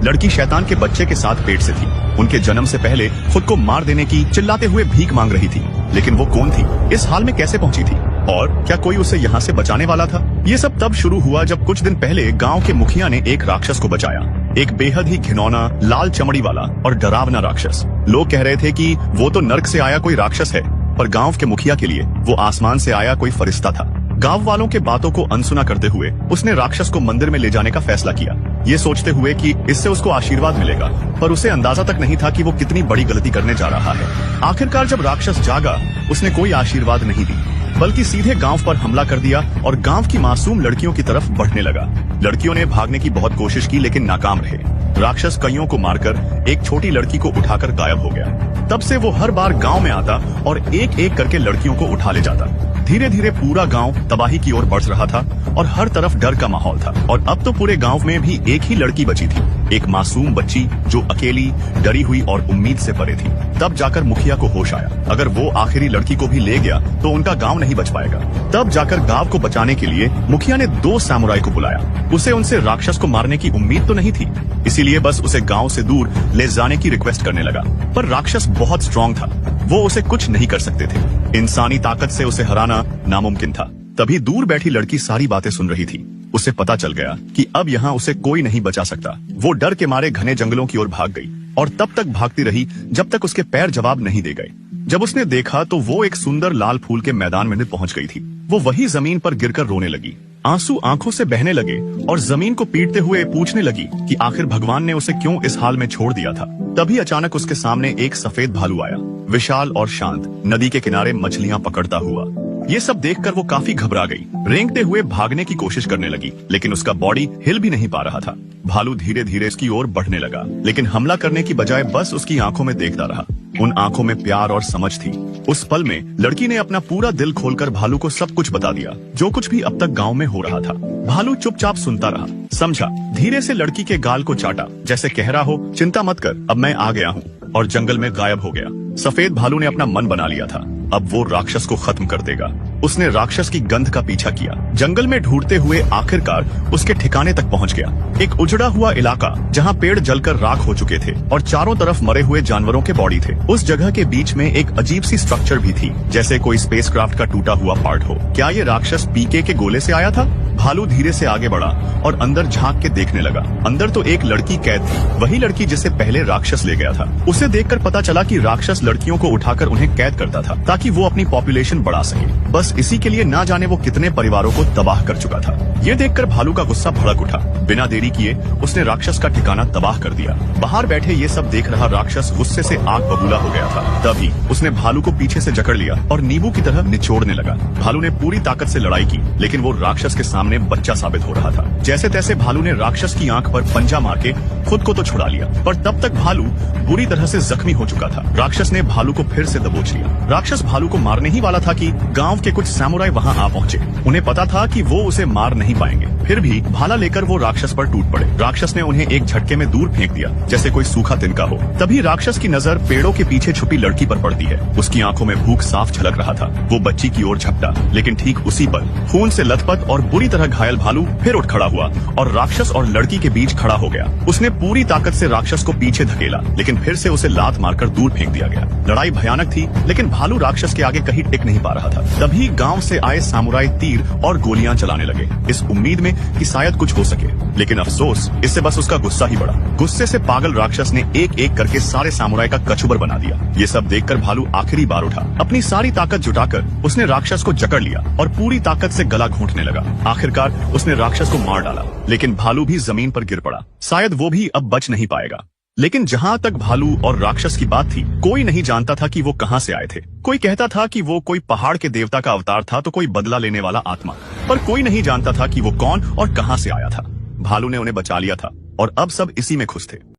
लड़की शैतान के बच्चे के साथ पेट से थी। उनके जन्म से पहले खुद को मार देने की चिल्लाते हुए भीख मांग रही थी। लेकिन वो कौन थी, इस हाल में कैसे पहुंची थी, और क्या कोई उसे यहाँ से बचाने वाला था? ये सब तब शुरू हुआ जब कुछ दिन पहले गांव के मुखिया ने एक राक्षस को बचाया। एक बेहद ही घिनौना, लाल चमड़ी वाला और डरावना राक्षस। लोग कह रहे थे कि वो तो नर्क से आया कोई राक्षस है, पर गांव के मुखिया के लिए वो आसमान से आया कोई फरिश्ता था। गांव वालों के बातों को अनसुना करते हुए उसने राक्षस को मंदिर में ले जाने का फैसला किया, ये सोचते हुए कि इससे उसको आशीर्वाद मिलेगा। पर उसे अंदाजा तक नहीं था कि वो कितनी बड़ी गलती करने जा रहा है। आखिरकार जब राक्षस जागा, उसने कोई आशीर्वाद नहीं दी, बल्कि सीधे गांव पर हमला कर दिया और गांव की मासूम लड़कियों की तरफ बढ़ने लगा। लड़कियों ने भागने की बहुत कोशिश की, लेकिन नाकाम रहे। राक्षस कईयों को मारकर एक छोटी लड़की को उठाकर गायब हो गया। तब से वो हर बार गांव में आता और एक एक करके लड़कियों को उठा ले जाता। धीरे धीरे पूरा गांव तबाही की ओर बढ़ रहा था और हर तरफ डर का माहौल था। और अब तो पूरे गांव में भी एक ही लड़की बची थी, एक मासूम बच्ची जो अकेली, डरी हुई और उम्मीद से परे थी। तब जाकर मुखिया को होश आया, अगर वो आखिरी लड़की को भी ले गया तो उनका गांव नहीं बच पाएगा। तब जाकर गांव को बचाने के लिए मुखिया ने 2 सामुराई को बुलाया। उसे उनसे राक्षस को मारने की उम्मीद तो नहीं थी, इसीलिए बस उसे गांव से दूर ले जाने की रिक्वेस्ट करने लगा। पर राक्षस बहुत स्ट्रांग था, वो उसे कुछ नहीं कर सकते थे। इंसानी ताकत से उसे हराना नामुमकिन था। तभी दूर बैठी लड़की सारी बातें सुन रही थी। उसे पता चल गया कि अब यहाँ उसे कोई नहीं बचा सकता। वो डर के मारे घने जंगलों की ओर भाग गई और तब तक भागती रही जब तक उसके पैर जवाब नहीं दे गए। जब उसने देखा तो वो एक सुंदर लाल फूल के मैदान में पहुंच गई थी। वो वही जमीन पर गिरकर रोने लगी। आंसू आंखों से बहने लगे और जमीन को पीटते हुए पूछने लगी कि आखिर भगवान ने उसे क्यों इस हाल में छोड़ दिया था। तभी अचानक उसके सामने एक सफेद भालू आया, विशाल और शांत, नदी के किनारे मछलियां पकड़ता हुआ। ये सब देखकर वो काफी घबरा गई। रेंगते हुए भागने की कोशिश करने लगी, लेकिन उसका बॉडी हिल भी नहीं पा रहा था। भालू धीरे धीरे उसकी ओर बढ़ने लगा, लेकिन हमला करने की बजाय बस उसकी आंखों में देखता रहा। उन आंखों में प्यार और समझ थी। उस पल में लड़की ने अपना पूरा दिल खोलकर भालू को सब कुछ बता दिया, जो कुछ भी अब तक गांव में हो रहा था। भालू चुपचाप सुनता रहा, समझा। धीरे से लड़की के गाल को चाटा, जैसे कह रहा हो चिंता मत कर, अब मैं आ गया हूँ, और जंगल में गायब हो गया। सफेद भालू ने अपना मन बना लिया था, अब वो राक्षस को खत्म कर देगा। उसने राक्षस की गंध का पीछा किया, जंगल में ढूंढते हुए आखिरकार उसके ठिकाने तक पहुंच गया। एक उजड़ा हुआ इलाका जहां पेड़ जलकर राख हो चुके थे और चारों तरफ मरे हुए जानवरों के बॉडी थे। उस जगह के बीच में एक अजीब सी स्ट्रक्चर भी थी, जैसे कोई स्पेसक्राफ्ट का टूटा हुआ पार्ट हो। क्या ये राक्षस पीके के गोले से आया था? भालू धीरे से आगे बढ़ा और अंदर झांक के देखने लगा। अंदर तो एक लड़की कैद थी, वही लड़की जिसे पहले राक्षस ले गया था। उसे देखकर पता चला कि राक्षस लड़कियों को उठाकर उन्हें कैद करता था ताकि वो अपनी पॉपुलेशन बढ़ा सके। बस इसी के लिए ना जाने वो कितने परिवारों को तबाह कर चुका था। ये देखकर भालू का गुस्सा भड़क उठा। बिना देरी किए उसने राक्षस का ठिकाना तबाह कर दिया। बाहर बैठे ये सब देख रहा राक्षस गुस्से से आग बबूला हो गया था। तभी उसने भालू को पीछे से जकड़ लिया और नींबू की तरह निचोड़ने लगा। भालू ने पूरी ताकत से लड़ाई की, लेकिन वो राक्षस के सामने बच्चा साबित हो रहा था। जैसे तैसे भालू ने राक्षस की आंख पर पंजा मार के खुद को तो छुड़ा लिया, पर तब तक भालू बुरी तरह से जख्मी हो चुका था। राक्षस ने भालू को फिर से दबोच लिया। राक्षस भालू को मारने ही वाला था कि गांव के कुछ सामुराई वहां आ पहुंचे। उन्हें पता था कि वो उसे मार नहीं पाएंगे, फिर भी भाला लेकर वो राक्षस पर टूट पड़े। राक्षस ने उन्हें एक झटके में दूर फेंक दिया, जैसे कोई सूखा तिनका हो। तभी राक्षस की नजर पेड़ों के पीछे छुपी लड़की पर पड़ती है। उसकी आंखों में भूख साफ झलक रहा था। वो बच्ची की ओर झपटा, लेकिन ठीक उसी पल खून से लथपथ और बुरी तरह घायल भालू फिर उठ खड़ा हुआ और राक्षस और लड़की के बीच खड़ा हो गया। उसने पूरी ताकत से राक्षस को पीछे धकेला, लेकिन फिर से उसे लात मारकर दूर फेंक दिया गया। लड़ाई भयानक थी, लेकिन भालू राक्षस के आगे कहीं टिक नहीं पा रहा था। तभी गांव से आए सामुराई तीर और गोलियां चलाने लगे, इस उम्मीद में कि शायद कुछ हो सके। लेकिन अफसोस, इससे बस उसका गुस्सा ही बढ़ा। गुस्से से पागल राक्षस ने एक एक करके सारे सामुराई का कचूबर बना दिया। ये सब देखकर भालू आखिरी बार उठा। अपनी सारी ताकत जुटाकर उसने राक्षस को जकड़ लिया और पूरी ताकत से गला घोंटने लगा। आखिरकार उसने राक्षस को मार डाला, लेकिन भालू भी जमीन पर गिर पड़ा। शायद वो भी अब बच नहीं पाएगा। लेकिन जहां तक भालू और राक्षस की बात थी, कोई नहीं जानता था कि वो कहां से आए थे। कोई कहता था कि वो कोई पहाड़ के देवता का अवतार था, तो कोई बदला लेने वाला आत्मा, पर कोई नहीं जानता था कि वो कौन और कहां से आया था। भालू ने उन्हें बचा लिया था और अब सब इसी में खुश थे।